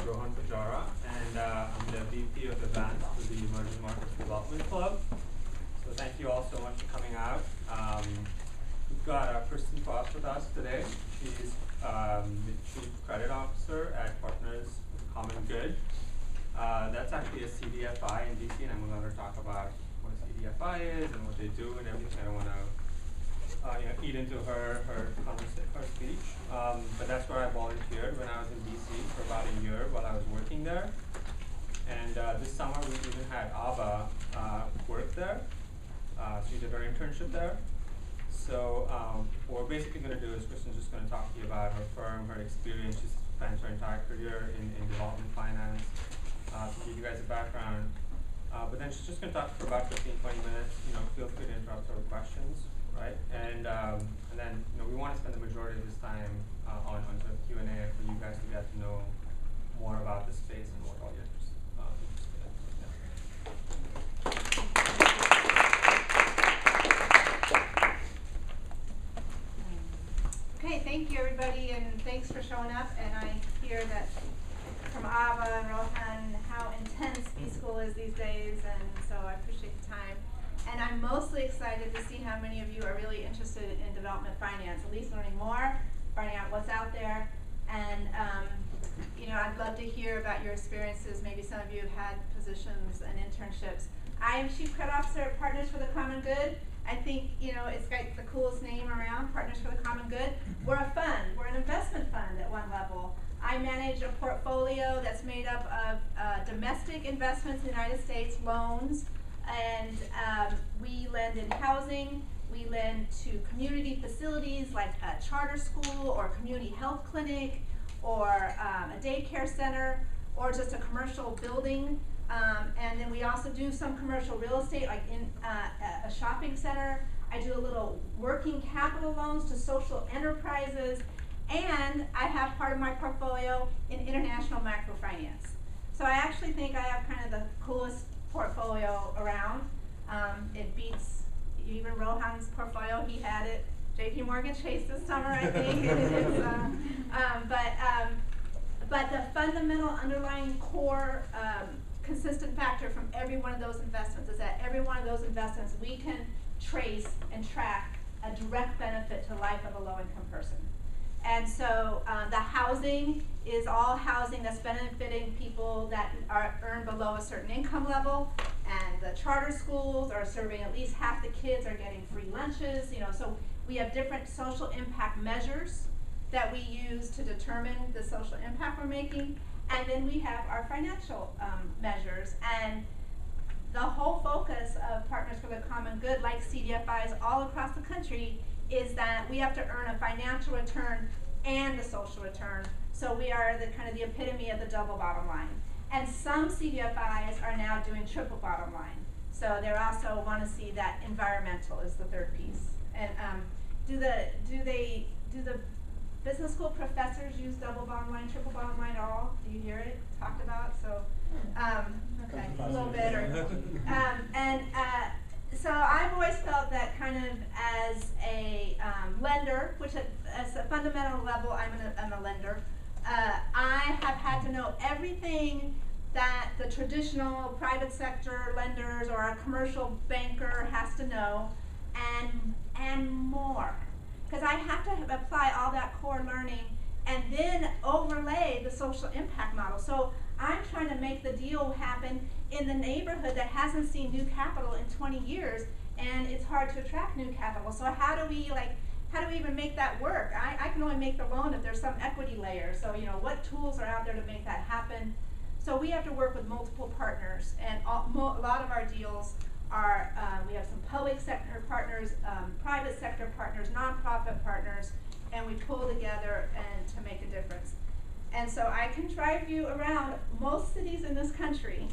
Rohan Pujara, and I'm the VP of Advanced for the Emerging Markets Development Club. So thank you all so much for coming out. We've got Kristin Faust with us today. She's the Chief Credit Officer at Partners with Common Good. That's actually a CDFI in DC, and I'm going to let her talk about what a CDFI is and what they do and everything. I don't want to eat into her speech, but that's where I volunteered when I was in DC for about a year while I was working there. And this summer we even had Ava work there. She did her internship there. So what we're basically going to do is Kristin's just going to talk to you about her firm, her experience. She's spent her entire career in development finance, to give you guys a background. But then she's just going to talk for about 15-20 minutes. Feel free to interrupt her with questions. Right, and then we want to spend the majority of this time on sort of Q&A for you guys to get to know more about the space and what all you're interested in. Okay, thank you everybody, and thanks for showing up. And I hear that from Ava and Rohan how intense B-School is these days, and so I appreciate the time. And I'm mostly excited to see how many of you are really interested in development finance, at least learning more, finding out what's out there. And I'd love to hear about your experiences. Maybe some of you have had positions and internships. I am Chief Credit Officer at Partners for the Common Good. I think it's got the coolest name around, Partners for the Common Good. We're a fund. We're an investment fund at one level. I manage a portfolio that's made up of domestic investments in the United States, loans, and we lend in housing, we lend to community facilities like a charter school or community health clinic or a daycare center or just a commercial building. And then we also do some commercial real estate like in a shopping center. I do a little working capital loans to social enterprises, and I have part of my portfolio in international microfinance. So I actually think I have kind of the coolest portfolio around. It beats even Rohan's portfolio. He had it JP Morgan Chase this summer, I think. But the fundamental underlying core consistent factor from every one of those investments is that every one of those investments we can trace and track a direct benefit to the life of a low-income person. And so the housing is all housing that's benefiting people that earn below a certain income level, and the charter schools are serving at least half the kids are getting free lunches. So we have different social impact measures that we use to determine the social impact we're making, and then we have our financial measures. And the whole focus of Partners for the Common Good, like CDFIs all across the country, is that we have to earn a financial return and a social return. So we are the kind of the epitome of the double bottom line. And some CDFIs are now doing triple bottom line. So they also want to see that environmental is the third piece. And do the business school professors use double bottom line, triple bottom line at all? Do you hear it talked about? So okay, a little bit. So I've always felt that kind of as a lender, which as a fundamental level, I'm a lender. I have had to know everything that the traditional private sector lenders or a commercial banker has to know, and more. Because I have to apply all that core learning and then overlay the social impact model. So I'm trying to make the deal happen in the neighborhood that hasn't seen new capital in 20 years, and it's hard to attract new capital. So how do we even make that work? I can only make the loan if there's some equity layer. So what tools are out there to make that happen? So we have to work with multiple partners, and a lot of our deals are, we have some public sector partners, private sector partners, nonprofit partners, and we pull together and to make a difference. And so I can drive you around most cities in this country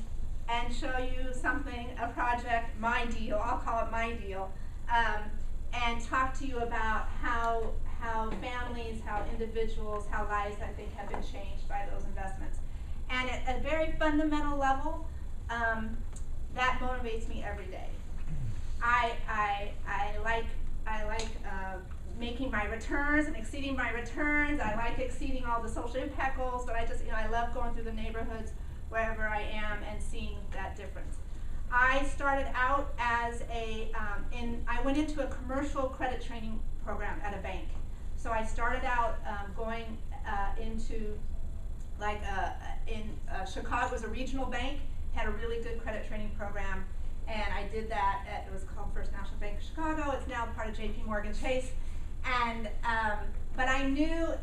and show you something, a project, my deal, I'll call it my deal, and talk to you about how families, how individuals, how lives I think have been changed by those investments. And at a very fundamental level, that motivates me every day. I like making my returns and exceeding my returns. I like exceeding all the social impact goals, but I just, I love going through the neighborhoods wherever I am and seeing that difference. I started out as I went into a commercial credit training program at a bank. So I started out going into in Chicago. It was a regional bank, had a really good credit training program, and I did that it was called First National Bank of Chicago. It's now part of JP Morgan Chase. And but I knew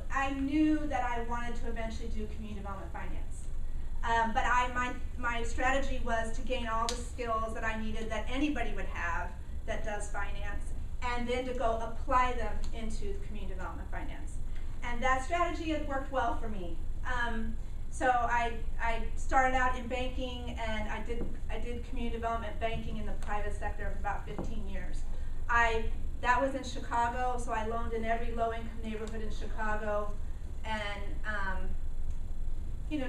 that I wanted to eventually do community development finance. But my strategy was to gain all the skills that I needed that anybody would have that does finance, and then to go apply them into community development finance. And that strategy has worked well for me. So I started out in banking, and I did community development banking in the private sector for about 15 years. That was in Chicago, so I loaned in every low-income neighborhood in Chicago, and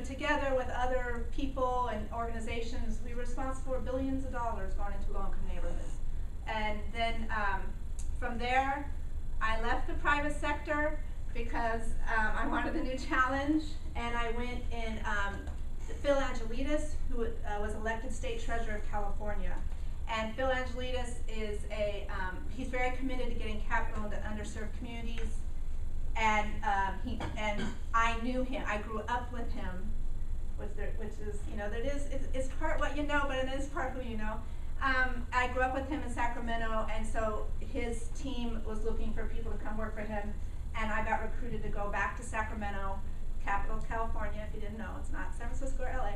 together with other people and organizations, we were responsible for billions of dollars going into low-income neighborhoods. And then from there, I left the private sector because I wanted a new challenge, and I went in. Phil Angelides, who was elected state treasurer of California. And Phil Angelides is he's very committed to getting capital into underserved communities. And I knew him. I grew up with him, which is, it's part what you know, but it is part who you know. I grew up with him in Sacramento, and so his team was looking for people to come work for him, and I got recruited to go back to Sacramento, capital of California. If you didn't know, it's not San Francisco or LA,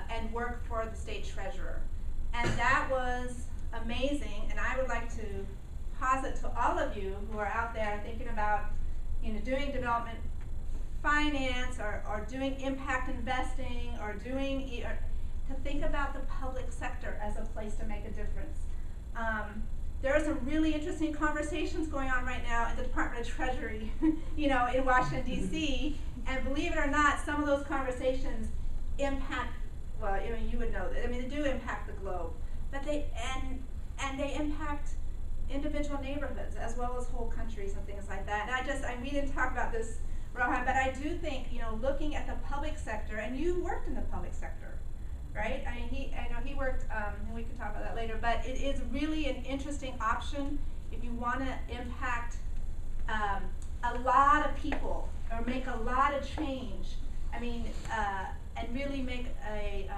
and work for the state treasurer. And that was amazing, and I would like to posit to all of you who are out there thinking about doing development finance or doing impact investing or to think about the public sector as a place to make a difference. There are some really interesting conversations going on right now in the Department of Treasury, in Washington, D.C., and believe it or not, some of those conversations impact, well, you would know that. They do impact the globe, but they impact individual neighborhoods as well as whole countries and things like that. And we didn't talk about this, Rohan, but I do think, looking at the public sector, and you worked in the public sector, right? I know he worked, and we can talk about that later, but it is really an interesting option if you want to impact a lot of people or make a lot of change. And really make a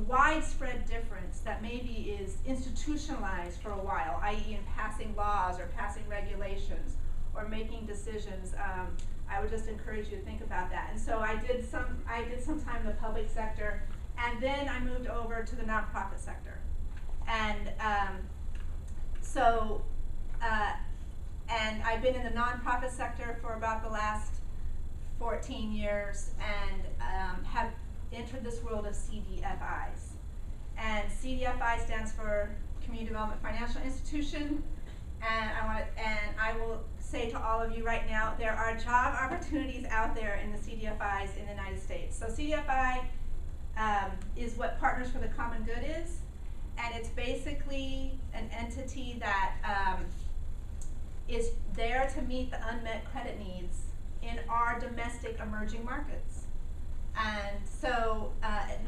widespread difference that maybe is institutionalized for a while, i.e. in passing laws or passing regulations or making decisions. I would just encourage you to think about that. And so I did some time in the public sector, and then I moved over to the nonprofit sector. And and I've been in the nonprofit sector for about the last 14 years, and have entered this world of CDFIs. And CDFI stands for Community Development Financial Institution. And I will say to all of you right now, there are job opportunities out there in the CDFIs in the United States. So CDFI is what Partners for the Common Good is, and it's basically an entity that is there to meet the unmet credit needs in our domestic emerging markets. And so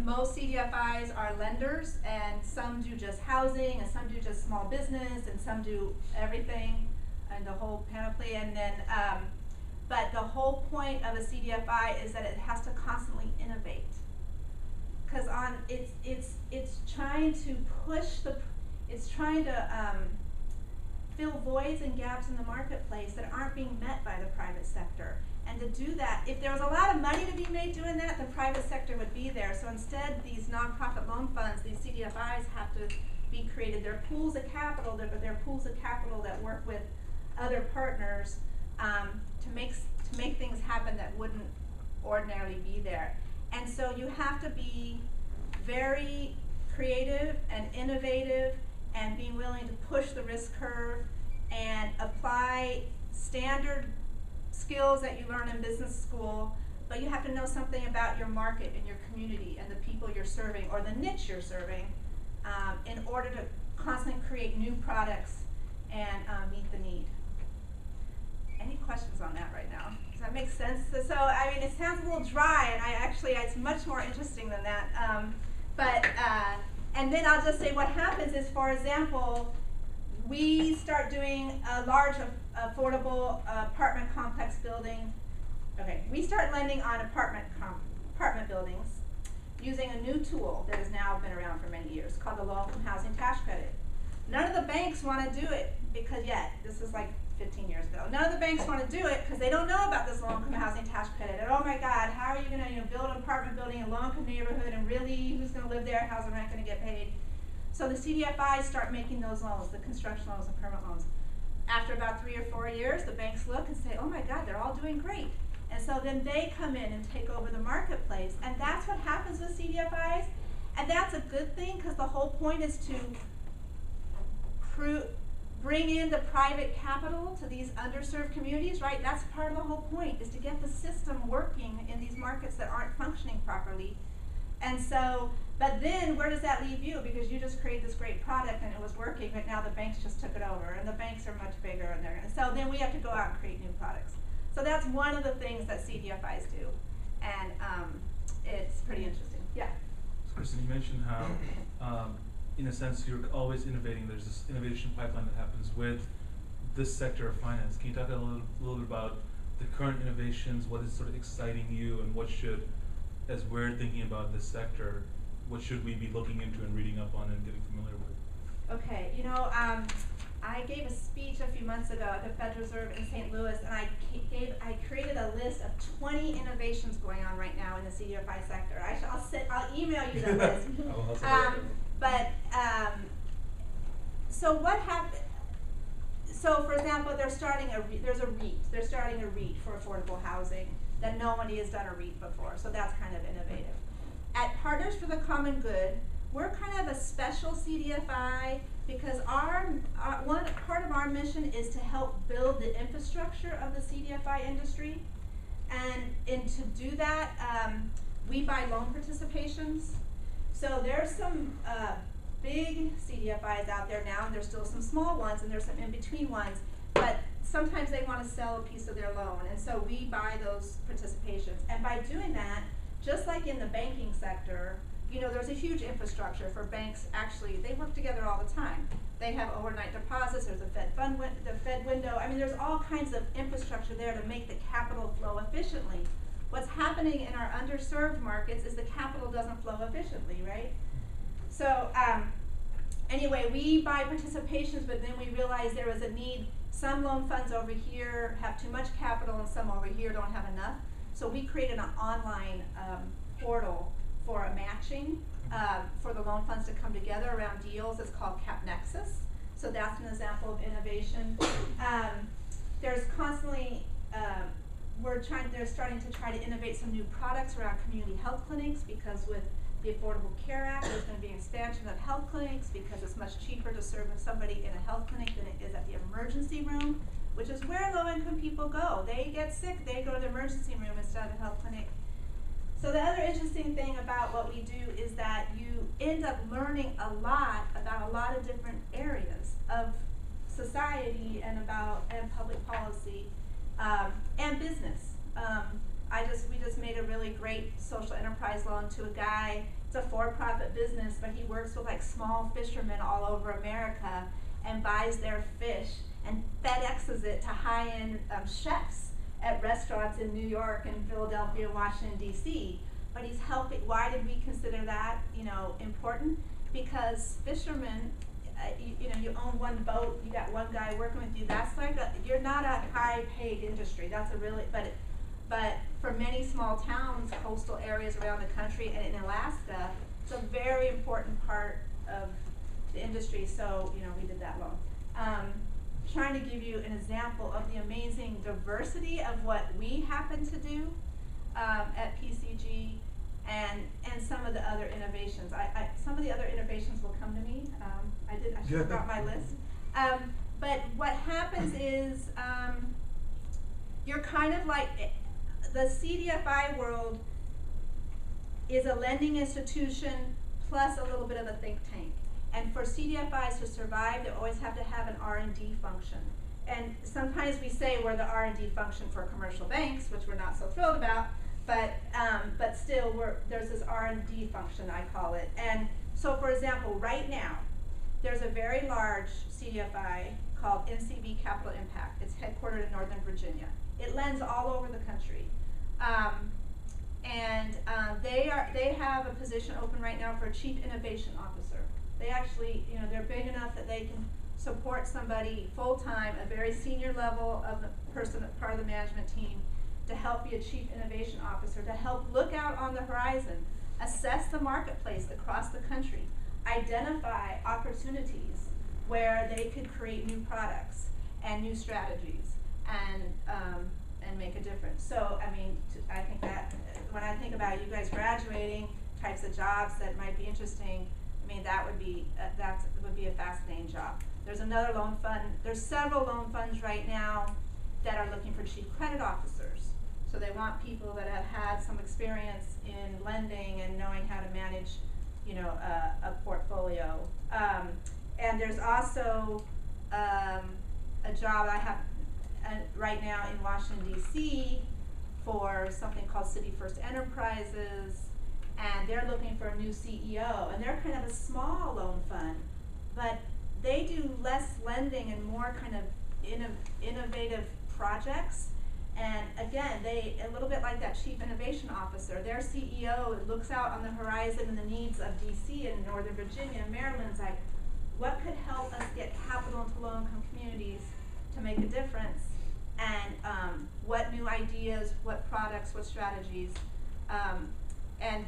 most CDFIs are lenders, and some do just housing, and some do just small business, and some do everything and the whole panoply. And then, but the whole point of a CDFI is that it has to constantly innovate, because it's trying to fill voids and gaps in the marketplace that aren't being met by the private sector. And to do that, if there was a lot of money to be made doing that, the private sector would be there. So instead, these nonprofit loan funds, these CDFIs, have to be created. They're pools of capital, but they're pools of capital that work with other partners to make things happen that wouldn't ordinarily be there. And so you have to be very creative and innovative, and being willing to push the risk curve and apply standard skills that you learn in business school, but you have to know something about your market and your community and the people you're serving or the niche you're serving in order to constantly create new products and meet the need. Any questions on that right now? Does that make sense? So I mean, it sounds a little dry, and it's much more interesting than that. And then I'll just say what happens is, for example, we start doing a large affordable apartment complex building. Okay, we start lending on apartment buildings using a new tool that has now been around for many years called the Low-Income Housing Tax Credit. None of the banks want to do it because this is like 15 years ago. None of the banks want to do it because they don't know about this low-income housing tax credit. And oh my God, how are you going to build an apartment building in a low-income neighborhood, and really who's going to live there? How's the rent going to get paid? So the CDFIs start making those loans, the construction loans, the permanent loans. After about 3 or 4 years, the banks look and say, oh my God, they're all doing great. And so then they come in and take over the marketplace. And that's what happens with CDFIs. And that's a good thing, because the whole point is to bring in the private capital to these underserved communities, right? That's part of the whole point, is to get the system working in these markets that aren't functioning properly. And so, but then where does that leave you? Because you just created this great product and it was working, but now the banks just took it over, and the banks are much bigger, and so then we have to go out and create new products. So that's one of the things that CDFIs do, and it's pretty interesting. Yeah. So Kristin, you mentioned how, in a sense, you're always innovating. There's this innovation pipeline that happens with this sector of finance. Can you talk a little bit about the current innovations, what is sort of exciting you, and what should, as we're thinking about this sector, what should we be looking into and reading up on and getting familiar with? Okay, I gave a speech a few months ago at the Federal Reserve in St. Louis, and I created a list of 20 innovations going on right now in the CDFI sector. I'll email you the list. So what happened? So for example, there's a REIT. They're starting a REIT for affordable housing that nobody has done a REIT before. So that's kind of innovative. At Partners for the Common Good, we're kind of a special CDFI because one part of our mission is to help build the infrastructure of the CDFI industry, and to do that, we buy loan participations. So there's some big CDFIs out there now, and there's still some small ones, and there's some in-between ones, but sometimes they want to sell a piece of their loan, and so we buy those participations. And by doing that, just like in the banking sector, there's a huge infrastructure for banks. Actually, they work together all the time. They have overnight deposits, there's a the Fed window. I mean, there's all kinds of infrastructure there to make the capital flow efficiently. What's happening in our underserved markets is the capital doesn't flow efficiently, right? So anyway, we buy participations, but then we realized there was a need. Some loan funds over here have too much capital, and some over here don't have enough. So we created an online portal for a matching for the loan funds to come together around deals. It's called CapNexus. So that's an example of innovation. There's constantly, they're starting to try to innovate some new products around community health clinics, because with the Affordable Care Act, there's going to be an expansion of health clinics because it's much cheaper to serve somebody in a health clinic than it is at the emergency room, which is where low-income people go. They get sick, they go to the emergency room instead of a health clinic. So the other interesting thing about what we do is that you end up learning a lot about a lot of different areas of society and public policy and business. We just made a really great social enterprise loan to a guy. It's a for-profit business, but he works with small fishermen all over America and buys their fish and FedExes it to high-end chefs at restaurants in New York and Philadelphia, Washington, D.C. But he's helping. Why did we consider that, important? Because fishermen, you own one boat, you got one guy working with you. That's you're not a high-paid industry. That's but for many small towns, coastal areas around the country, and in Alaska, it's a very important part of the industry. So we did that loan. Trying to give you an example of the amazing diversity of what we happen to do at PCG, and some of the other innovations. Some of the other innovations will come to me. I should have brought my list. But what happens is you're kind of like, the CDFI world is a lending institution plus a little bit of a think tank. And for CDFIs to survive, they always have to have an R&D function. And sometimes we say we're the R&D function for commercial banks, which we're not so thrilled about, but still there's this R&D function, I call it. And so for example, right now, there's a very large CDFI called NCB Capital Impact. It's headquartered in Northern Virginia. It lends all over the country. They have a position open right now for a Chief Innovation Officer. They actually, they're big enough that they can support somebody full-time, a very senior level of the person, part of the management team, to help be a Chief Innovation Officer, to help look out on the horizon, assess the marketplace across the country, identify opportunities where they could create new products and new strategies and make a difference. So, I think that when I think about you guys graduating, types of jobs that might be interesting, that would be a fascinating job. There's another loan fund. There's several loan funds right now that are looking for chief credit officers. So they want people that have had some experience in lending and knowing how to manage, a portfolio. And there's also a job I have right now in Washington, D.C. for something called City First Enterprises, and they're looking for a new CEO, and they're kind of a small loan fund, but they do less lending and more kind of innovative projects. And again, they, a little bit like that Chief Innovation Officer, their CEO looks out on the horizon and the needs of DC and Northern Virginia and Maryland's like, what could help us get capital into low-income communities to make a difference? And what new ideas, what products, what strategies, and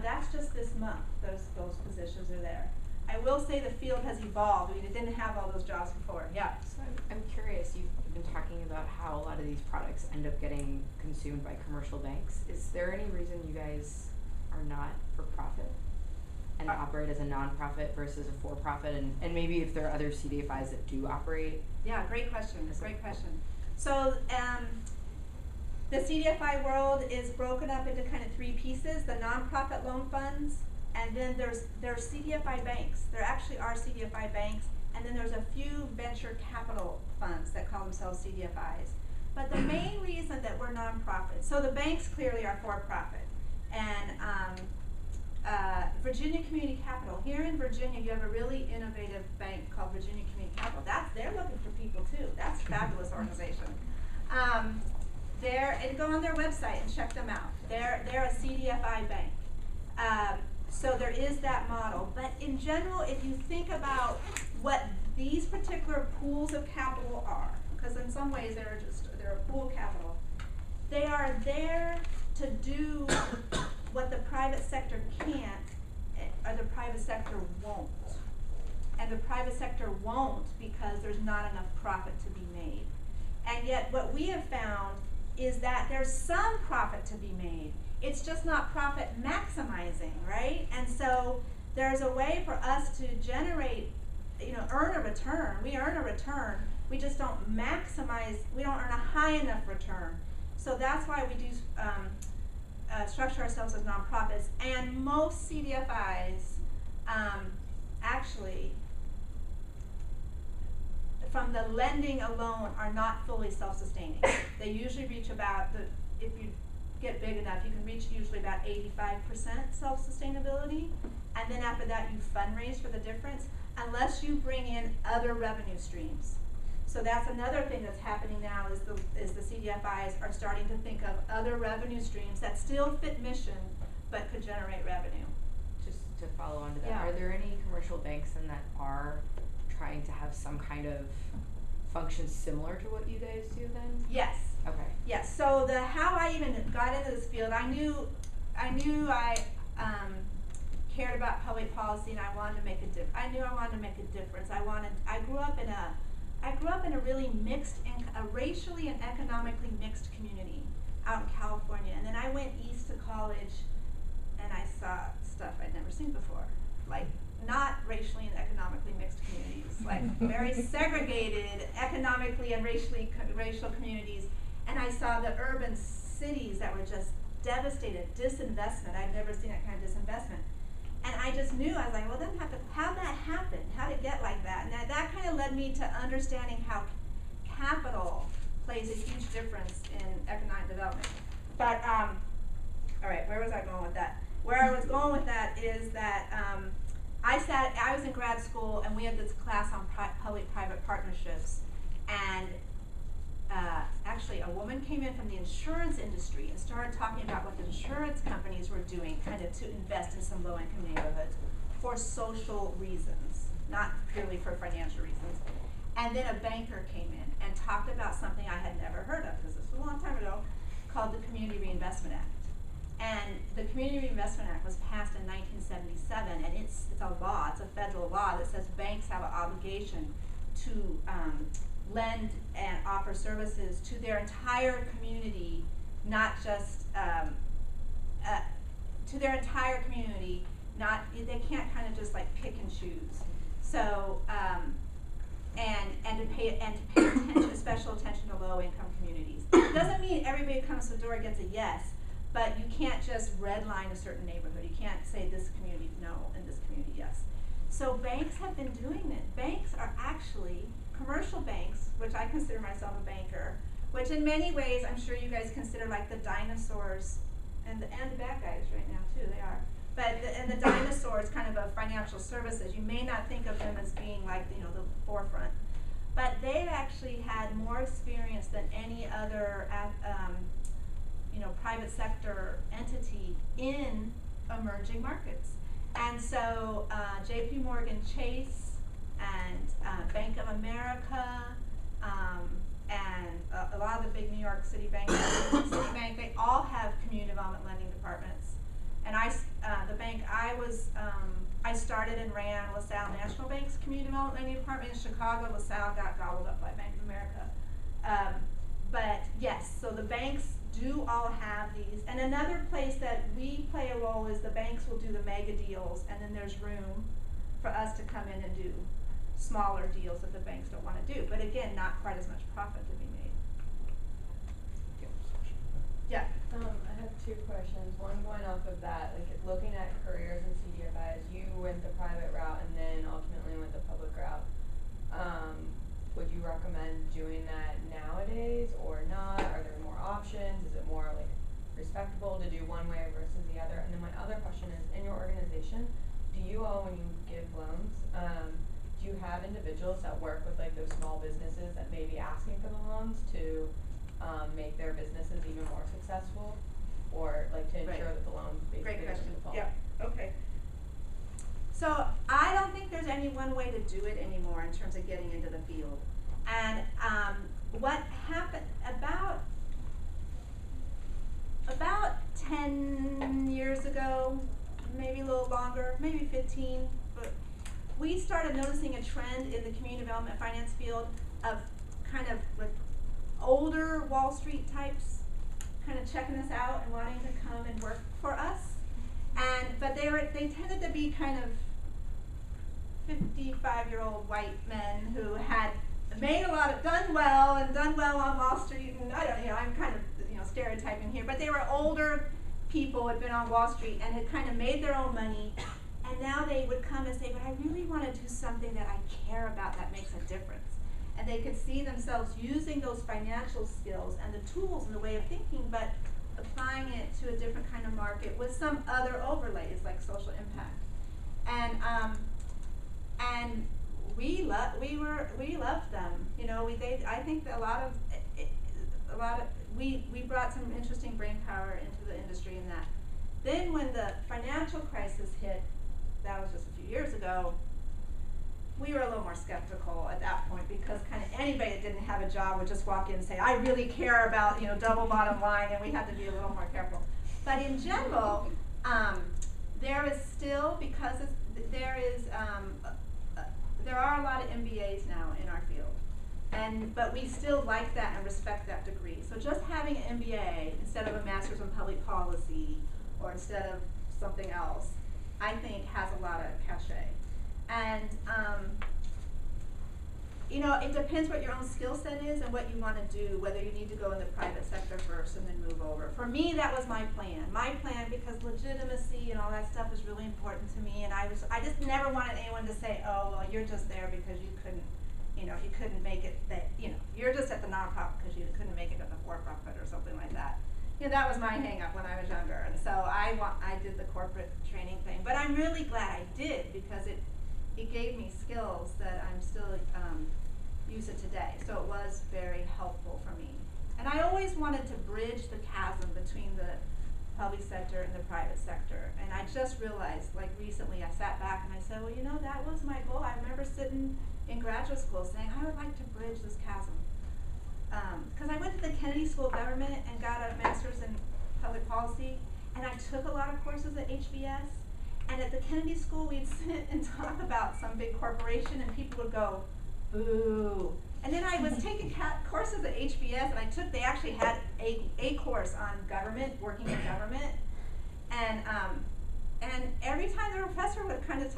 that's just this month, those positions are there. I will say the field has evolved. We didn't have all those jobs before. Yeah. So I'm curious, you've been talking about how a lot of these products end up getting consumed by commercial banks. Is there any reason you guys are not for profit and operate as a nonprofit versus a for-profit? And maybe if there are other CDFIs that do operate? Yeah, great question. Great question. So the CDFI world is broken up into kind of three pieces: the nonprofit loan funds, and then there's CDFI banks. There actually are CDFI banks, and then there's a few venture capital funds that call themselves CDFIs. But the main reason that we're nonprofit, so the banks clearly are for-profit, and Virginia Community Capital. Here in Virginia, you have a really innovative bank called Virginia Community Capital. They're looking for people too. That's a fabulous organization. And go on their website and check them out. They're a CDFI bank. So there is that model. But in general, if you think about what these particular pools of capital are, because in some ways they're a pool of capital, they are there to do what the private sector can't, or the private sector won't. And the private sector won't because there's not enough profit to be made. And yet what we have found is that there's some profit to be made. It's just not profit maximizing, right? And so there's a way for us to generate, earn a return. We earn a return. We just don't maximize, we don't earn a high enough return. So that's why we do structure ourselves as nonprofits. And most CDFIs actually, from the lending alone, are not fully self-sustaining. They usually reach about, if you get big enough, you can reach usually about 85% self-sustainability, and then after that you fundraise for the difference, unless you bring in other revenue streams. So that's another thing that's happening now is the CDFIs are starting to think of other revenue streams that still fit mission, but could generate revenue. Just to follow on to that, Yeah. Are there any commercial banks then that are trying to have some kind of function similar to what you guys do then? Yes. Okay. Yes. So how I even got into this field, I knew I cared about public policy and I wanted to make a difference. I knew I wanted to make a difference. I grew up in a really mixed, a racially and economically mixed community out in California, and then I went east to college and I saw stuff I'd never seen before, like not racially and economically mixed communities, like very segregated economically and racial communities. And I saw the urban cities that were just devastated, disinvestment. I've never seen that kind of disinvestment. And I just knew, I was like, well, then how'd that happen? How'd it get like that? And that kind of led me to understanding how capital plays a huge difference in economic development. But, all right, where was I going with that? Where I was going with that is that I was in grad school, and we had this class on public-private partnerships, and actually a woman came in from the insurance industry and started talking about what the insurance companies were doing kind of to invest in some low-income neighborhoods for social reasons, not purely for financial reasons. And then a banker came in and talked about something I had never heard of, because this was a long time ago, called the Community Reinvestment Act. And the Community Reinvestment Act was passed in 1977, and it's a law, it's a federal law that says banks have an obligation to lend and offer services to their entire community, not just to their entire community. They can't kind of just like pick and choose. So and to pay special attention to low income communities. It doesn't mean everybody who comes to the door gets a yes, but you can't just redline a certain neighborhood. You can't say this community no and this community yes. So banks have been doing it. Banks are actually commercial banks, which I consider myself a banker, which in many ways I'm sure you guys consider like the dinosaurs and the bad guys right now too, they are. But the dinosaurs kind of financial services. You may not think of them as being like, the forefront, but they've actually had more experience than any other private sector entity in emerging markets. And so JP Morgan Chase and Bank of America and a lot of the big New York City banks, Citibank, they all have community development lending departments. And the bank I started and ran LaSalle National Bank's community development lending department in Chicago. LaSalle got gobbled up by Bank of America. But yes, so the banks do all have these. And another place that we play a role is the banks will do the mega deals, and then there's room for us to come in and do smaller deals that the banks don't want to do. But again, not quite as much profit to be made. Yeah. I have two questions. One going off of that, like looking at careers in CDFIs, you went the private route and then ultimately went the public route. Would you recommend doing that nowadays or not? Are there more options? Is it more like respectable to do one way versus the other? And then my other question is, in your organization, do you all, when you give loans, do you have individuals that work with like those small businesses that may be asking for the loans to make their businesses even more successful, or like to ensure that the loan basically doesn't default? Yeah. Okay. So I don't think there's any one way to do it anymore in terms of getting into the field. And what happened about 10 years ago, maybe a little longer, maybe 15, but we started noticing a trend in the community development finance field of kind of like older Wall Street types kind of checking us out and wanting to come and work for us. But they tended to be kind of 55-year-old white men who had done well on Wall Street, and I'm kind of stereotyping here, but they were older people who had been on Wall Street and had kind of made their own money, and now they would come and say, but I really want to do something that I care about that makes a difference. And they could see themselves using those financial skills and the tools and the way of thinking, but applying it to a different kind of market with some other overlays like social impact. And we loved them. I think that we brought some interesting brain power into the industry in that. Then when the financial crisis hit, that was just a few years ago, we were a little more skeptical at that point, because kind of anybody that didn't have a job would just walk in and say, I really care about double bottom line, and we had to be a little more careful. But in general, there is still, because there are a lot of MBAs now in our field, but we still like that and respect that degree. So just having an MBA instead of a master's in public policy or instead of something else, I think has a lot of cachet. And you know, it depends what your own skill set is and what you want to do, whether you need to go in the private sector first and then move over. For me, that was my plan. My plan, because legitimacy and all that stuff is really important to me, and I just never wanted anyone to say, oh, well, you're just there because you couldn't make it, that, you know, you're just at the nonprofit because you couldn't make it at the for-profit or something like that. You know, that was my hang-up when I was younger, and so I did the corporate training thing. But I'm really glad I did, because it gave me skills that I'm still use it today. So it was very helpful for me. And I always wanted to bridge the chasm between the public sector and the private sector. And I just realized, like recently, I sat back and I said, well, you know, that was my goal. I remember sitting in graduate school saying, I would like to bridge this chasm. Because I went to the Kennedy School of Government and got a master's in public policy, and I took a lot of courses at HBS. And at the Kennedy School, we'd sit and talk about some big corporation, and people would go, boo. And then I was taking courses at HBS, and they actually had a course on government, working in government. And every time the professor would kind of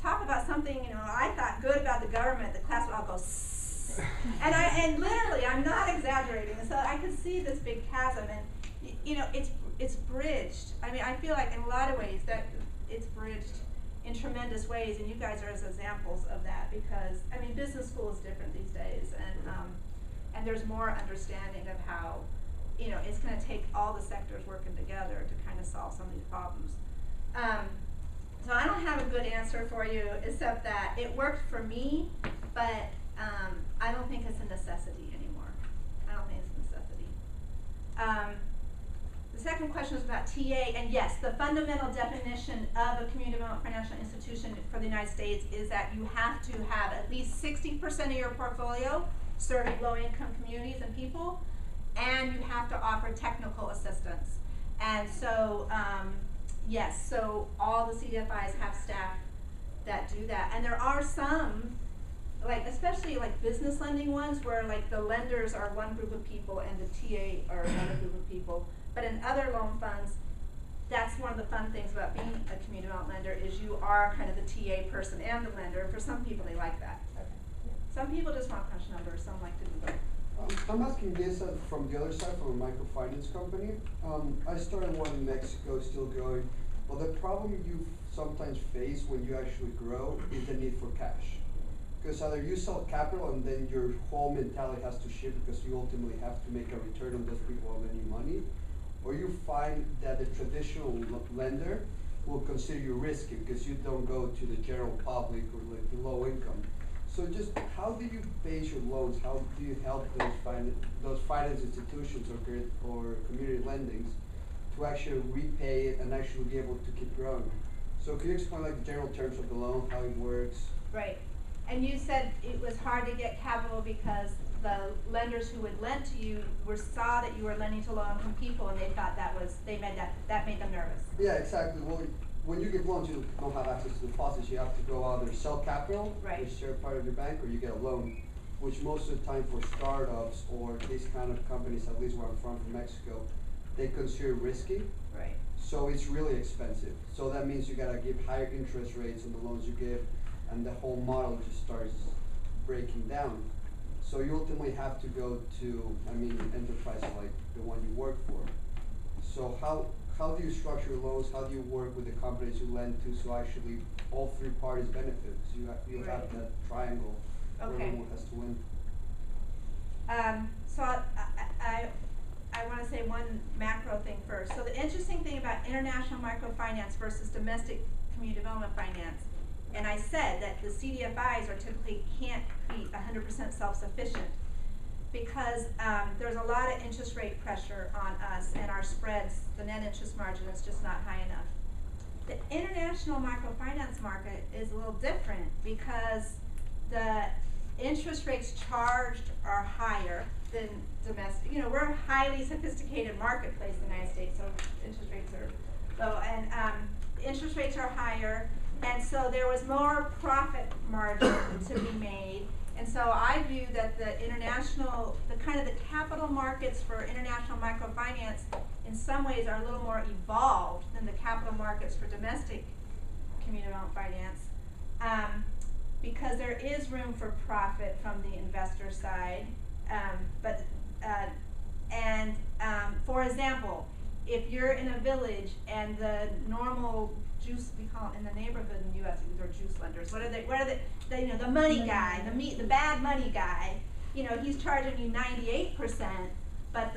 talk about something, you know, I thought good about the government, the class would all go, sss. And literally, I'm not exaggerating. So I could see this big chasm, and you know, it's bridged. I mean, I feel like in a lot of ways that it's bridged in tremendous ways, and you guys are as examples of that, because I mean, business school is different these days, and there's more understanding of how, you know, it's going to take all the sectors working together to kind of solve some of these problems. So I don't have a good answer for you, except that it worked for me, but I don't think it's a necessity anymore. I don't think it's a necessity. The second question was about TA, and yes, the fundamental definition of a community development financial institution for the United States is that you have to have at least 60% of your portfolio serving low-income communities and people, and you have to offer technical assistance. And so, yes, so all the CDFIs have staff that do that, and there are some, like especially like business lending ones, where like the lenders are one group of people and the TA are another group of people. But in other loan funds, that's one of the fun things about being a community development lender, is you are kind of the TA person and the lender. And for some people, they like that. Okay. Yeah. Some people just want crunch numbers. Some like to do both. I'm asking this from the other side, from a microfinance company. I started one in Mexico, still growing. Well, the problem you sometimes face when you actually grow is the need for cash. Because either you sell capital and then your whole mentality has to shift, because you ultimately have to make a return on those people who are lending money. Or you find that the traditional lender will consider you risky because you don't go to the general public or like the low income. So just how do you base your loans? How do you help those finance institutions or community lendings to actually repay it and actually be able to keep growing? So can you explain like the general terms of the loan, how it works? Right. And you said it was hard to get capital because the lenders who would lend to you saw that you were lending to low-income people, and they thought that made them nervous. Yeah, exactly. Well, when you give loans, you don't have access to deposits. You have to go either sell capital, right, which is part of your bank, or you get a loan, which most of the time for startups or these kind of companies, at least where I'm from Mexico, they consider risky. Right. So it's really expensive. So that means you gotta give higher interest rates on the loans you give, and the whole model just starts breaking down. So you ultimately have to go to, an enterprise like the one you work for. So how do you structure loans? How do you work with the companies you lend to, so actually all three parties benefit? So you right, have that triangle where everyone has to win. So I want to say one macro thing first. So the interesting thing about international microfinance versus domestic community development finance, and I said that the CDFIs can't be 100% self-sufficient, because there's a lot of interest rate pressure on us, and our spreads, the net interest margin is just not high enough. The international microfinance market is a little different, because the interest rates charged are higher than domestic. You know, we're a highly sophisticated marketplace in the United States, so interest rates are low, and interest rates are higher. And so there was more profit margin to be made. And so I view that the capital markets for international microfinance in some ways are a little more evolved than the capital markets for domestic community development finance. because there is room for profit from the investor side, for example, if you're in a village and the normal juice, we call it in the neighborhood in the US, these are juice lenders. What are they, you know, the money guy, the bad money guy, you know, he's charging you 98%, but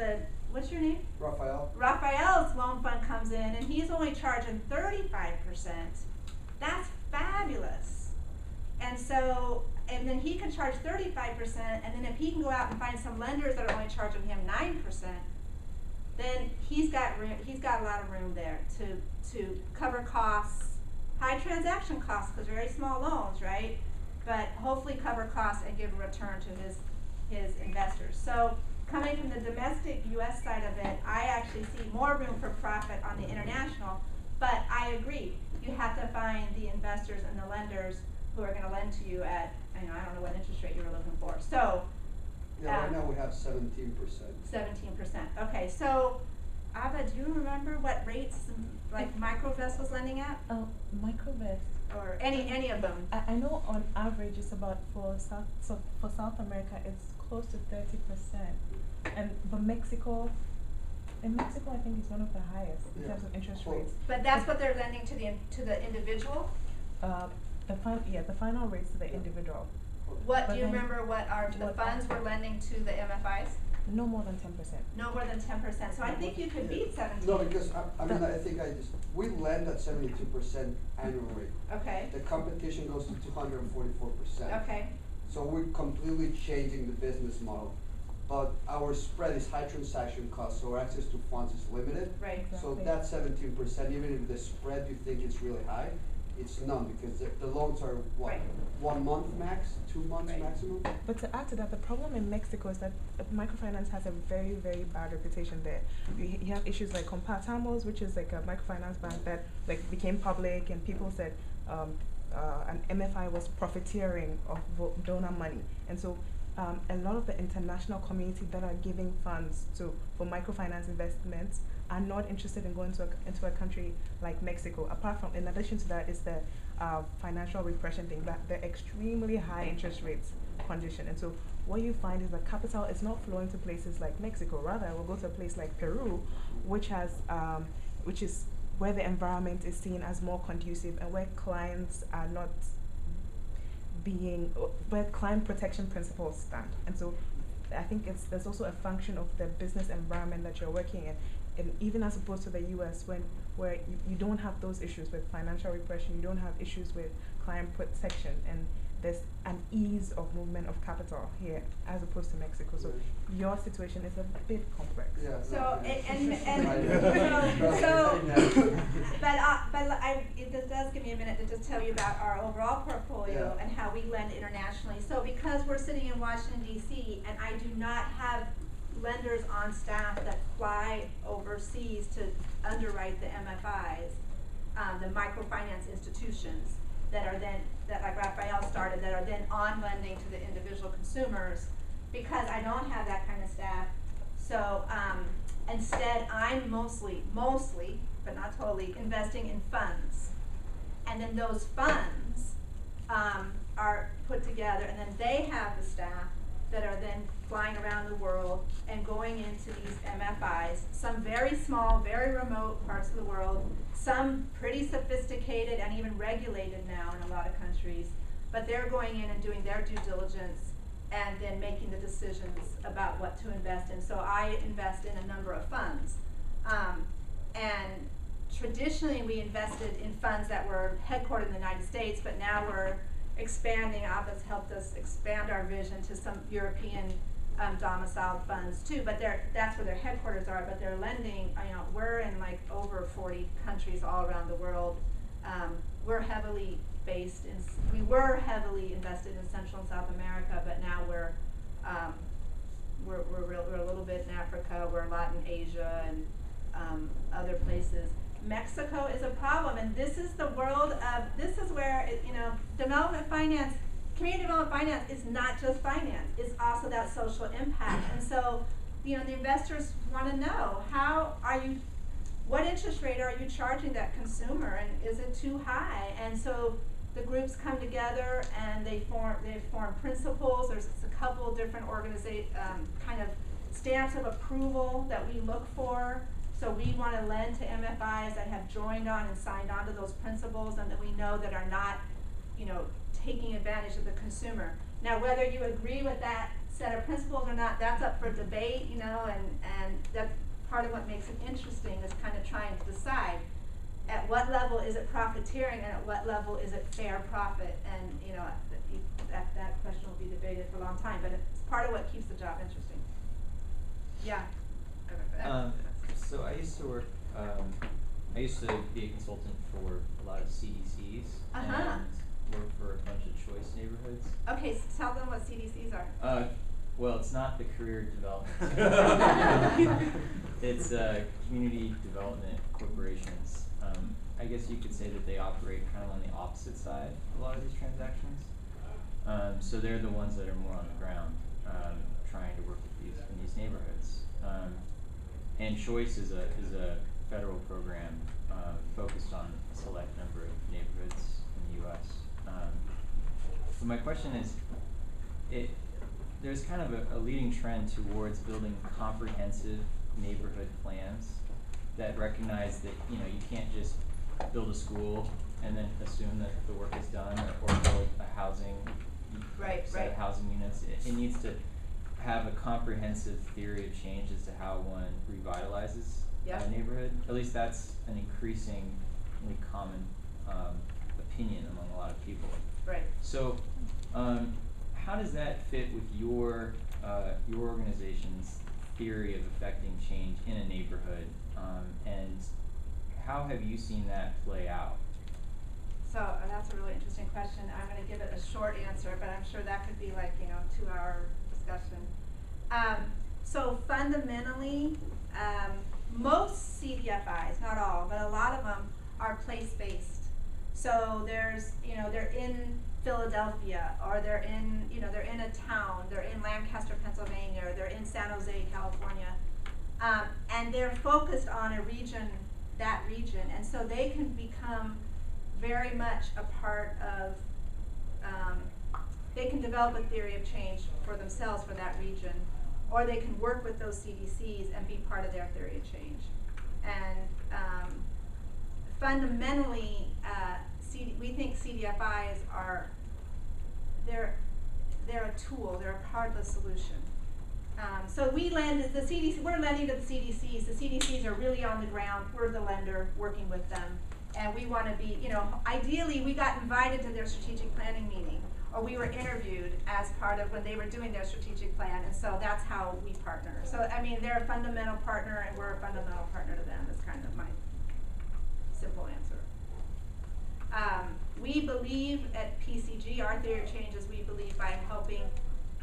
what's your name? Raphael? Raphael's loan fund comes in and he's only charging 35%. That's fabulous. And so, and then he can charge 35%, and then if he can go out and find some lenders that are only charging him 9%, then he's got a lot of room there to cover costs, high transaction costs, because very small loans, right? But hopefully cover costs and give a return to his investors. So coming from the domestic US side of it, I actually see more room for profit on the international, but I agree, you have to find the investors and the lenders who are gonna lend to you at, I don't know what interest rate you were looking for. So Yeah, right now we have 17%. 17%. Okay, so Ava, do you remember what rates like Microvest was lending at? Microvest. Or any of them? I know on average it's about for South America it's close to 30%, and in Mexico I think it's one of the highest in terms of interest rates. But that's what they're lending to the individual? The final rates to the individual. What But do you then remember what the funds were lending to the MFIs? No more than 10%. No more than 10%. So I think you could beat 17. No, because I think we lend at 72% annual rate. Okay. The competition goes to 244%. Okay. So we're completely changing the business model. But our spread is high transaction cost, so our access to funds is limited. Right. So Exactly. that 17%, even if the spread you think is really high, it's none, because the loans are what, Right. 1 month max, 2 months Right. maximum? But to add to that, the problem in Mexico is that microfinance has a very, very bad reputation there. You have issues like Compartamos, which is like a microfinance bank that like became public, and people said an MFI was profiteering of donor money, and so a lot of the international community that are giving funds for microfinance investments are not interested in going into a country like Mexico. Apart from, in addition to that, is the financial repression thing, that the extremely high interest rates condition. And so what you find is that capital is not flowing to places like Mexico. Rather, it will go to a place like Peru, which is where the environment is seen as more conducive and where clients are not where client protection principles stand. And so I think there's also a function of the business environment that you're working in. And even as opposed to the US, where you don't have those issues with financial repression, you don't have issues with client protection, and there's an ease of movement of capital here as opposed to Mexico. So your situation is a bit complex. Yeah. So, yeah. It does give me a minute to just tell you about our overall portfolio Yeah. and how we lend internationally. So because we're sitting in Washington DC, and I do not have lenders on staff that fly overseas to underwrite the MFIs, the microfinance institutions that like Raphael started, that are then on lending to the individual consumers, because I don't have that kind of staff. So instead, I'm mostly, but not totally, investing in funds. And then those funds are put together, and then they have the staff that are then flying around the world and going into these MFIs, some very small, very remote parts of the world, some pretty sophisticated and even regulated now in a lot of countries, but they're going in and doing their due diligence and then making the decisions about what to invest in. So I invest in a number of funds. And traditionally we invested in funds that were headquartered in the United States, but now we're expanding. Abba's helped us expand our vision to some European domiciled funds too, but that's where their headquarters are, but they're lending, we're in like over 40 countries all around the world. We're heavily based we were heavily invested in Central and South America, but now we're a little bit in Africa, we're a lot in Asia and other places. Mexico is a problem, and this is the world of, this is where, development finance, community development finance is not just finance, it's also that social impact. And so, the investors want to know, what interest rate are you charging that consumer, and is it too high? And so, the groups come together and they form principles. There's a couple different kind of stamps of approval that we look for. So we want to lend to MFIs that have joined on and signed on to those principles, and that we know that are not, taking advantage of the consumer. Now, whether you agree with that set of principles or not, that's up for debate, and that's part of what makes it interesting, is kind of trying to decide at what level is it profiteering and at what level is it fair profit. And that question will be debated for a long time, but it's part of what keeps the job interesting. Yeah. So I used to work, I used to be a consultant for a lot of CDCs and work for a bunch of choice neighborhoods. Okay, so tell them what CDCs are. Well, it's not the career development. It's community development corporations. I guess you could say that they operate kind of on the opposite side of a lot of these transactions. So they're the ones that are more on the ground, trying to work with in these neighborhoods. And Choice is a federal program focused on a select number of neighborhoods in the U.S. So my question is, there's kind of a leading trend towards building comprehensive neighborhood plans that recognize that you can't just build a school and then assume that the work is done, or build a housing set of housing units. It needs to have a comprehensive theory of change as to how one revitalizes a neighborhood. At least that's an increasingly common opinion among a lot of people. Right. So, how does that fit with your organization's theory of affecting change in a neighborhood, and how have you seen that play out? So that's a really interesting question. I'm going to give it a short answer, but I'm sure that could be like 2-hour discussion. So fundamentally, most CDFIs, not all, but a lot of them are place-based. So there's, they're in Philadelphia, or they're in a town, they're in Lancaster, Pennsylvania, or they're in San Jose, California, and they're focused on a region, and so they can become very much a part of, they can develop a theory of change for themselves for that region, or they can work with those CDCs and be part of their theory of change. And fundamentally, we think CDFIs are, they're a tool, they're a part of the solution. So we lend, the CDC, we're lending to the CDCs. The CDCs are really on the ground. We're the lender working with them. And we want to be, ideally we got invited to their strategic planning meeting, or we were interviewed as part of when they were doing their strategic plan, and so that's how we partner. So, they're a fundamental partner, and we're a fundamental partner to them, is kind of my simple answer. We believe at PCG, our theory of change is we believe by helping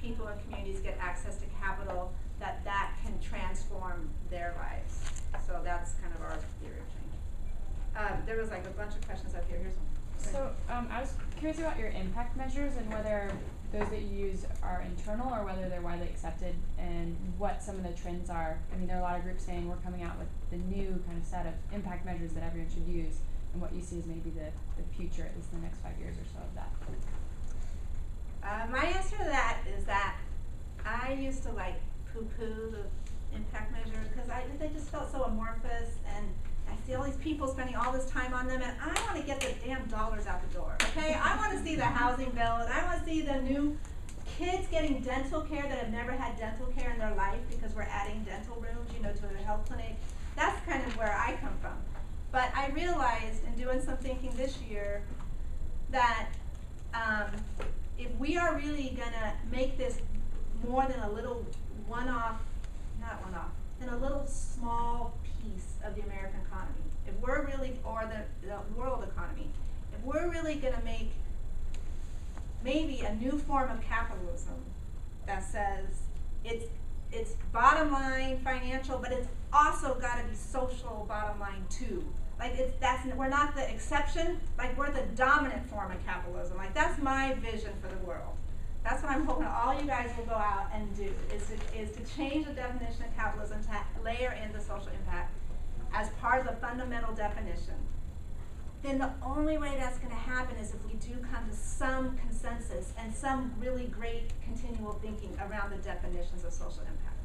people and communities get access to capital, that can transform their lives. So that's kind of our theory of change. There was like a bunch of questions up here. Here's one. So I was curious about your impact measures and whether those that you use are internal or whether they're widely accepted, and what some of the trends are. There are a lot of groups saying we're coming out with the new kind of set of impact measures that everyone should use, and what you see is maybe the future, at least in the next 5 years or so of that. My answer to that is that I used to poo-poo the impact measures because they just felt so amorphous, and I see all these people spending all this time on them, and I want to get the damn dollars out the door, okay? I want to see the housing bill, and I want to see the new kids getting dental care that have never had dental care in their life because we're adding dental rooms, to a health clinic. That's kind of where I come from. But I realized in doing some thinking this year that if we are really going to make this more than a little than a little small piece of the American economy, if we're really, or the world economy, if we're really going to make maybe a new form of capitalism that says it's bottom line financial, but it's also got to be social bottom line too. We're not the exception, we're the dominant form of capitalism. That's my vision for the world. That's what I'm hoping all you guys will go out and do, is to change the definition of capitalism, to layer in the social impact as part of the fundamental definition. then the only way that's gonna happen is if we do come to some consensus and some really great continual thinking around the definitions of social impact.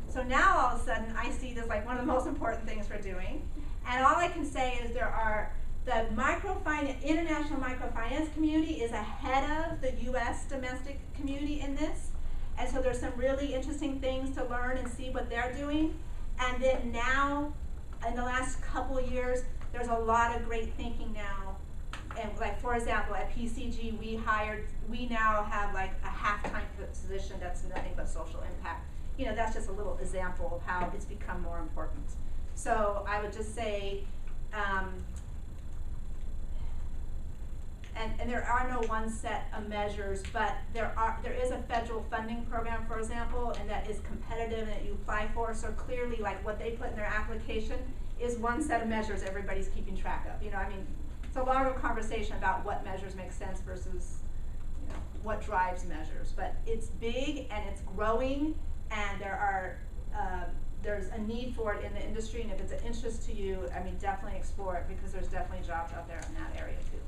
So now all of a sudden, I see this like one of the most important things we're doing, and all I can say is the international microfinance community is ahead of the U.S. domestic community in this, and so there's some really interesting things to learn and see what they're doing. And then now, in the last couple of years, there's a lot of great thinking now. And like, for example, at PCG, we now have like a half-time position that's nothing but social impact. You know, that's just a little example of how it's become more important. So I would just say, and there are no one set of measures, but there is a federal funding program, for example, and that is competitive and that you apply for. So clearly, like what they put in their application is one set of measures everybody's keeping track of. You know, I mean, it's a longer conversation about what measures make sense versus, you know, what drives measures. But it's big and it's growing, and there's a need for it in the industry. And if it's an interest to you, I mean, definitely explore it, because there's definitely jobs out there in that area too.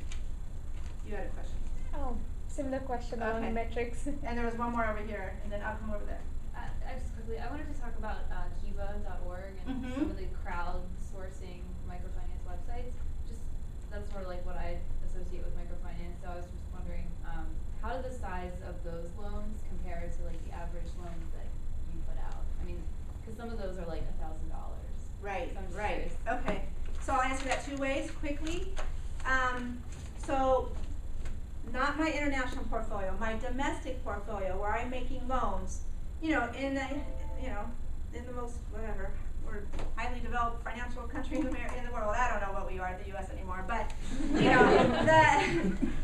You had a question. Oh, similar question Okay. on metrics. And there was one more over here, and then I'll come over there. I just quickly, I wanted to talk about kiva.org and some of the crowdsourcing microfinance websites. Just, that's sort of like what I associate with microfinance, so I was just wondering, how do the size of those loans compare to like the average loans that you put out? I mean, because some of those are like $1,000. Right, So I'm just right. curious. Okay, so I'll answer that two ways quickly. So not my international portfolio, my domestic portfolio, where I'm making loans, you know, in the most, whatever, we're highly developed financial country in the world. I don't know what we are in the U.S. anymore, but, you know,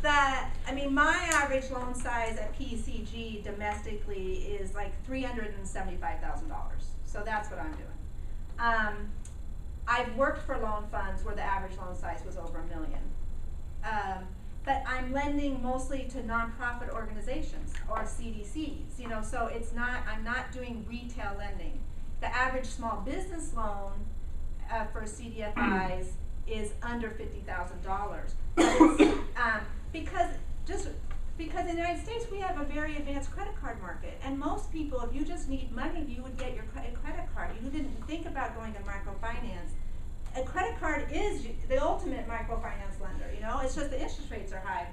I mean, my average loan size at PCG domestically is like $375,000. So that's what I'm doing. I've worked for loan funds where the average loan size was over $1 million. But I'm lending mostly to nonprofit organizations or CDCs, you know, so I'm not doing retail lending. The average small business loan for CDFIs is under $50,000. Because in the United States we have a very advanced credit card market, and most people, if you just need money, you would get your credit card. You didn't think about going to microfinance. A credit card is the ultimate microfinance lender, you know, it's just the interest rates are high,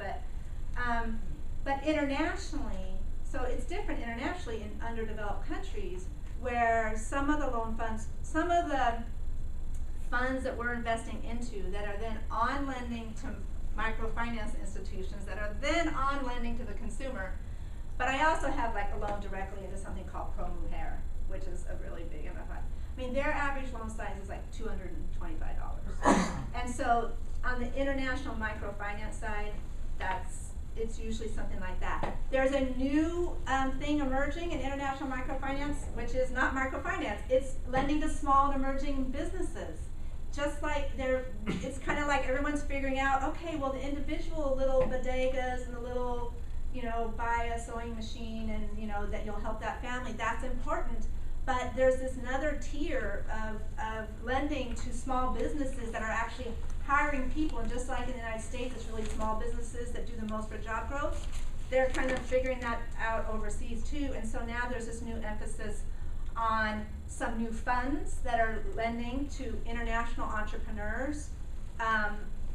but internationally, so it's different internationally in underdeveloped countries, where some of the funds that we're investing into that are then on lending to microfinance institutions that are then on lending to the consumer. But I also have like a loan directly into something called Pro Mujer, which is a really big MFI. I mean, their average loan size is like $225. And so on the international microfinance side, it's usually something like that. There's a new thing emerging in international microfinance, which is not microfinance. It's lending to small and emerging businesses. Just like it's kind of like everyone's figuring out, okay, well, the individual little bodegas and the little, you know, buy a sewing machine and, you know, that you'll help that family, that's important. But there's this another tier of lending to small businesses that are actually hiring people, and just like in the United States, it's really small businesses that do the most for job growth. They're kind of figuring that out overseas too, and so now there's this new emphasis on some new funds that are lending to international entrepreneurs,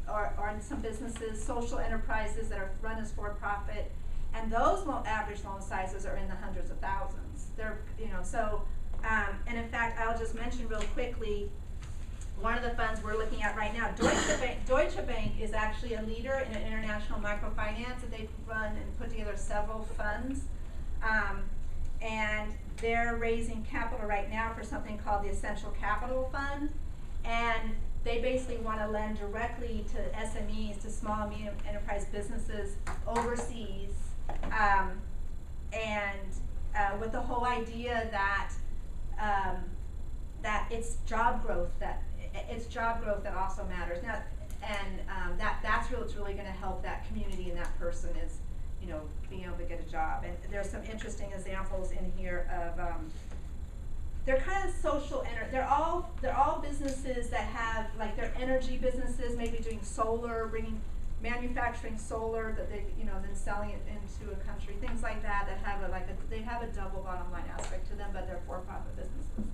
or some businesses, social enterprises that are run as for-profit, and those average loan sizes are in the hundreds of thousands. They're, you know, so. And in fact, I'll just mention real quickly, one of the funds we're looking at right now, Deutsche Bank is actually a leader in an international microfinance that they've run and put together several funds. And they're raising capital right now for something called the Essential Capital Fund. And they basically want to lend directly to SMEs, to small and medium enterprise businesses overseas. With the whole idea that it's job growth that also matters now, and that's what's really going to help that community and that person is, you know, being able to get a job. And there's some interesting examples in here of they're kind of social they're all businesses that have like they're energy businesses, maybe doing solar, manufacturing solar that they, then selling it into a country, things like that have they have a double bottom line aspect to them, but they're for-profit businesses.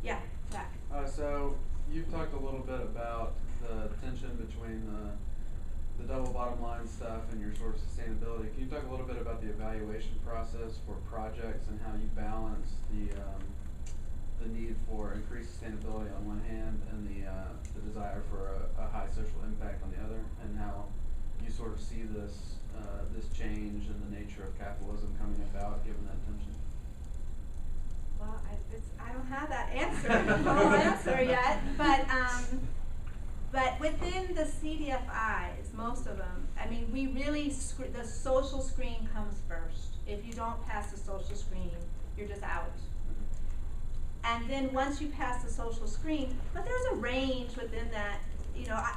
Yeah, Jack. So you've talked a little bit about the tension between the double bottom line stuff and your sort of sustainability. Can you talk a little bit about the evaluation process for projects and how you balance the need for increased sustainability on one hand and the desire for a high social impact on the other, and how you sort of see this change in the nature of capitalism coming about given that tension? Well, I don't have that answer, yet, but within the CDFIs, most of them, I mean, we really, the social screen comes first. If you don't pass the social screen, you're just out. And then once you pass the social screen, but there's a range within that.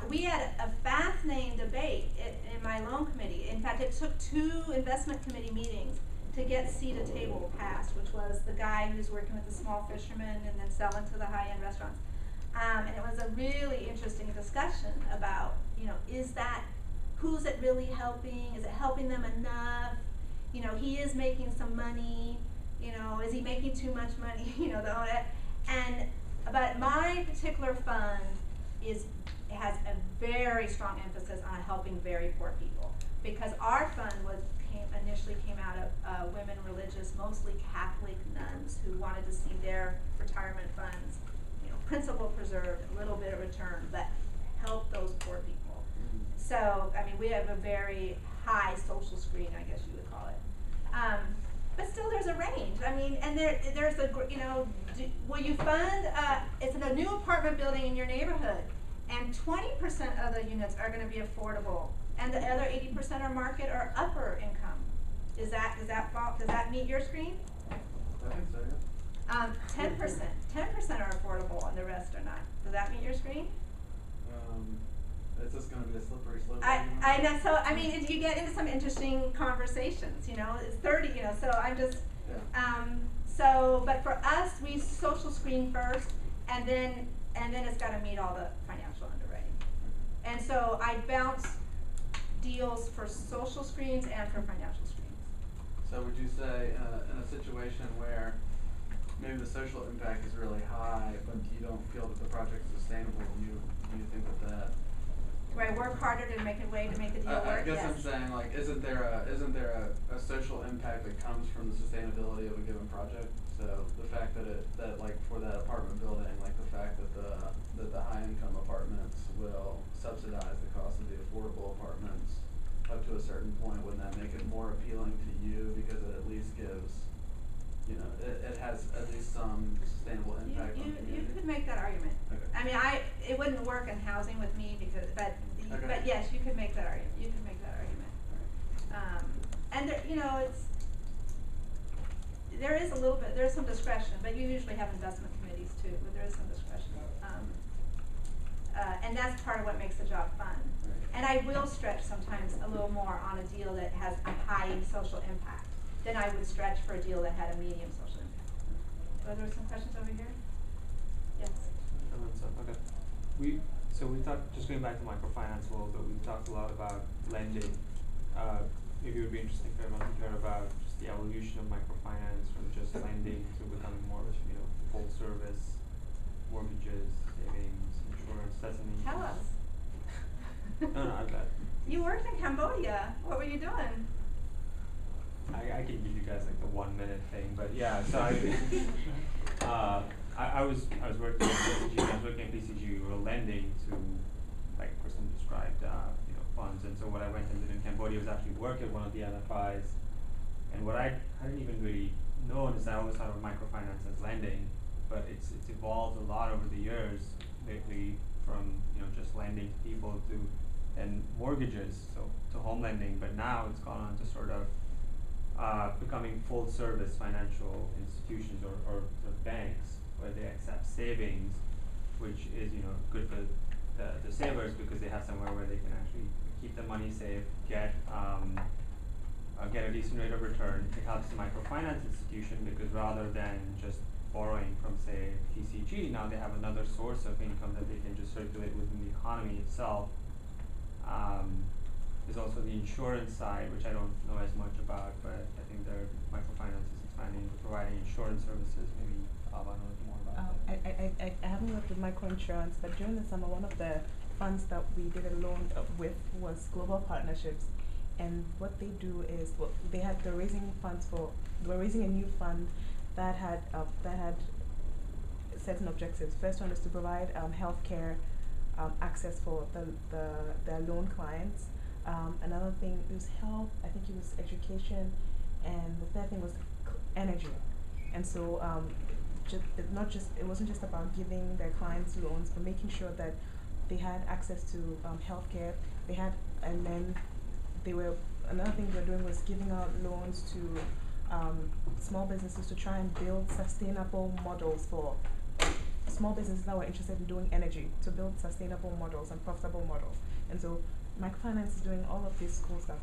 We had a fascinating debate in my loan committee. In fact, it took 2 investment committee meetings to get seat at table passed, which was the guy who's working with the small fishermen and then selling to the high-end restaurants. And it was a really interesting discussion about, who's it really helping? Is it helping them enough? He is making some money. Is he making too much money? But my particular fund has a very strong emphasis on helping very poor people, because our fund initially came out of women religious, mostly Catholic nuns who wanted to see their retirement funds, principal preserved, a little bit of return, but help those poor people. So, I mean, we have a very high social screen, I guess you would call it. But still, there's a range. I mean, and there's will you fund, it's in a new apartment building in your neighborhood, and 20% of the units are going to be affordable, and the other 80% are market or upper income. Does that meet your screen? I think so, yeah. 10% are affordable, and the rest are not. Does that meet your screen? It's just going to be a slippery slope. I know. So I mean, you get into some interesting conversations. It's 30. So I'm just. Yeah. But for us, we social screen first, and then it's got to meet all the financial underwriting. And so I bounce deals for social screens and for financial screens. So would you say in a situation where maybe the social impact is really high, but you don't feel that the project is sustainable, do you think that Do I work harder to make a way to make the deal work? I guess Yes. I'm saying, like, isn't there a social impact that comes from the sustainability of a given project? So the fact that like for that apartment building, like the fact that the high income apartments will subsidize the cost of the affordable apartments up to a certain point, wouldn't that make it more appealing to you because it at least gives, it has at least some sustainable impact on the community? You could make that argument. Okay. I mean, it wouldn't work in housing with me but yes, you could make that argument. You could make that argument. And there, there's some discretion, but you usually have investment committees too, but there is some discretion. And that's part of what makes the job fun. And I will stretch sometimes a little more on a deal that has a high social impact than I would stretch for a deal that had a medium social impact. Are there some questions over here? Yes. Okay. We talked, just going back to microfinance world, but we've talked a lot about lending. Maybe it would be interesting for everyone to hear about just the evolution of microfinance from just lending to becoming more of, full service, mortgages, savings, insurance. That's amazing. Tell us. No, I bet. You worked in Cambodia. What were you doing? I can give you guys like the 1 minute thing, but yeah. So I was working at PCG. I was working at PCG. We were lending to, like Kristin described, funds. And so what I went and did in Cambodia was actually work at one of the MFIs. And what I hadn't even really known is that I always thought of microfinance as lending, but it's evolved a lot over the years lately from just lending to people to and mortgages, so to home lending. But now it's gone on to sort of becoming full service financial institutions or sort of banks where they accept savings, which is good for the savers because they have somewhere where they can actually keep the money safe, get a decent rate of return. It helps the microfinance institution because rather than just borrowing from, say, TCG, now they have another source of income that they can just circulate within the economy. economy itself. There's also the insurance side, which I don't know as much about, but I think their microfinance is expanding into providing insurance services. Maybe Alba knows more about that. I haven't worked with microinsurance, but during the summer, one of the funds that we did a loan with was Global Partnerships, and what they do is, well, they're raising funds they were raising a new fund that had certain objectives. First one is to provide healthcare access for their loan clients. Another thing was health. I think it was education, and the third thing was energy. And so it wasn't just about giving their clients loans, but making sure that they had access to healthcare. Another thing they were doing was giving out loans to small businesses to try and build sustainable models for small businesses that were interested in doing energy, to build sustainable models and profitable models. And so microfinance is doing all of this cool stuff.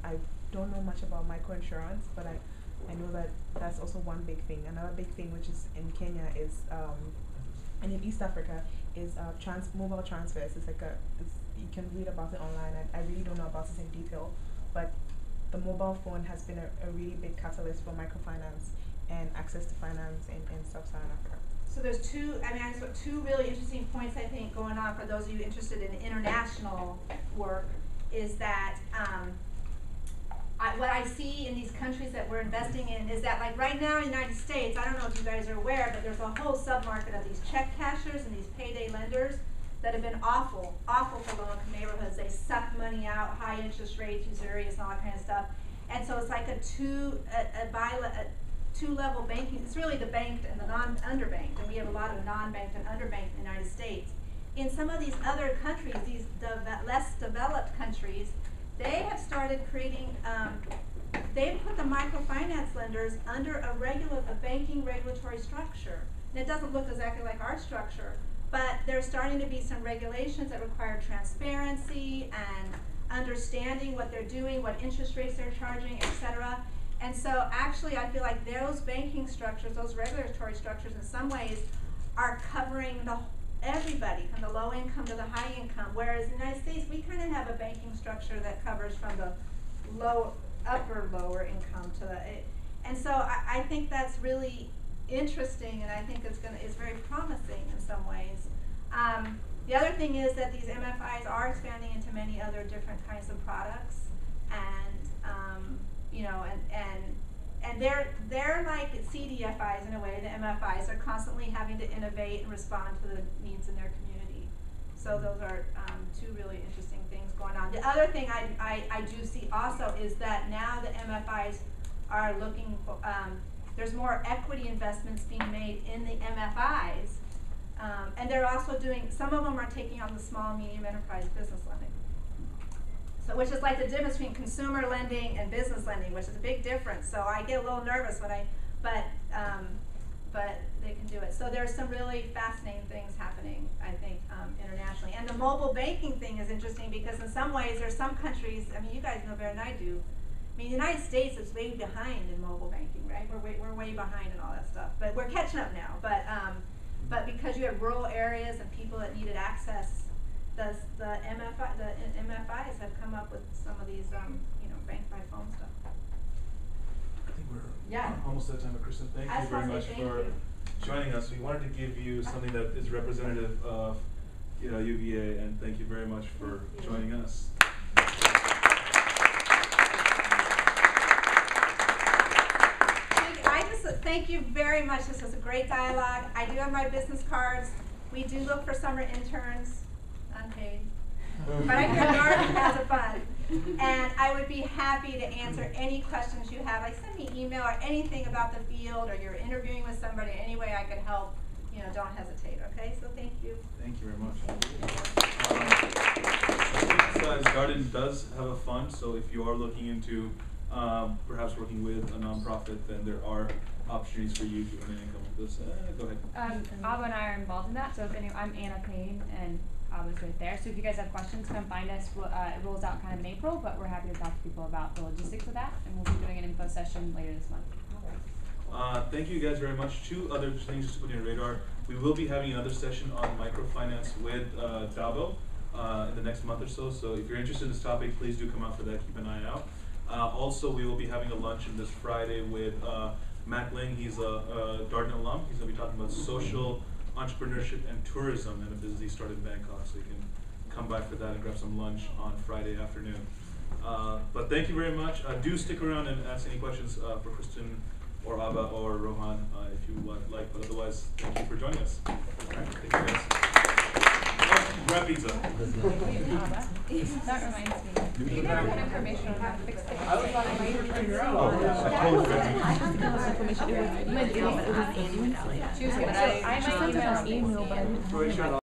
I don't know much about microinsurance, but I know that that's also one big thing. Another big thing, which is in Kenya, is and in East Africa, is mobile transfers. You can read about it online. I really don't know about this in detail, but the mobile phone has been a really big catalyst for microfinance and access to finance in sub-Saharan Africa. So there's two really interesting points, I think, going on for those of you interested in international work, is that what I see in these countries that we're investing in is that, like right now in the United States, I don't know if you guys are aware, but there's a whole sub-market of these check cashers and these payday lenders that have been awful for low-income neighborhoods. They suck money out, high interest rates, usurious, and all that kind of stuff. And so it's like a two-level banking. It's really the banked and the underbanked, and we have a lot of non-banked and underbanked in the United States. In some of these other countries, these less developed countries, they have started creating, they've put the microfinance lenders under a banking regulatory structure. And it doesn't look exactly like our structure, but there's starting to be some regulations that require transparency and understanding what they're doing, what interest rates they're charging, etc. And so actually I feel like those banking structures, those regulatory structures in some ways are covering everybody from the low income to the high income, whereas in the United States we kind of have a banking structure that covers from the upper lower income to the, and so I think that's really interesting, and I think it's very promising in some ways. The other thing is that these MFIs are expanding into many other different kinds of products, and you know, and they're like CDFIs in a way. The MFIs are constantly having to innovate and respond to the needs in their community. So those are two really interesting things going on. The other thing I do see also is that now the MFIs are looking for, there's more equity investments being made in the MFIs, and they're also doing, some of them are taking on the small and medium enterprise business lending. So, which is like the difference between consumer lending and business lending, which is a big difference. So I get a little nervous when but they can do it. So there's some really fascinating things happening, I think, internationally. And the mobile banking thing is interesting because in some ways there's some countries, I mean, you guys know better than I do. I mean, the United States is way behind in mobile banking, right? We're way behind in all that stuff, but we're catching up now. But because you have rural areas and people that needed access, the MFIs have come up with some of these, bank by phone stuff. I think we're almost out of time, but Kristin, thank you very much for joining us. We wanted to give you something that is representative of UVA, and thank you very much for joining us. Thank you very much. This was a great dialogue. I do have my business cards. We do look for summer interns, unpaid. But I hear Darwin has a fund. And I would be happy to answer any questions you have. Like, send me an email or anything about the field, or you're interviewing with somebody, any way I could help, don't hesitate, okay? So thank you. Thank you very much. Garden does have a fund, so if you are looking into perhaps working with a nonprofit, then there are opportunities for you to earn income with this. Go ahead. Abba and I are involved in that, so I'm Anna Payne, and Abba's right there. So if you guys have questions, come find us. It rolls out kind of in April, but we're happy to talk to people about the logistics of that, and we'll be doing an info session later this month. Thank you guys very much. Two other things just to put on your radar. We will be having another session on microfinance with Dabo. in the next month or so. So if you're interested in this topic, please do come out for that. Keep an eye out. Also, we will be having a luncheon this Friday with Matt Ling. He's a Darden alum. He's going to be talking about social entrepreneurship and tourism and a business he started in Bangkok. So you can come by for that and grab some lunch on Friday afternoon. But thank you very much. Do stick around and ask any questions for Kristin or Abba or Rohan if you would like. But otherwise, thank you for joining us. All right, thank you guys. Grab pizza. That reminds me. You never had information on how to fix the I was on my your own. Information. Tuesday, but I might email.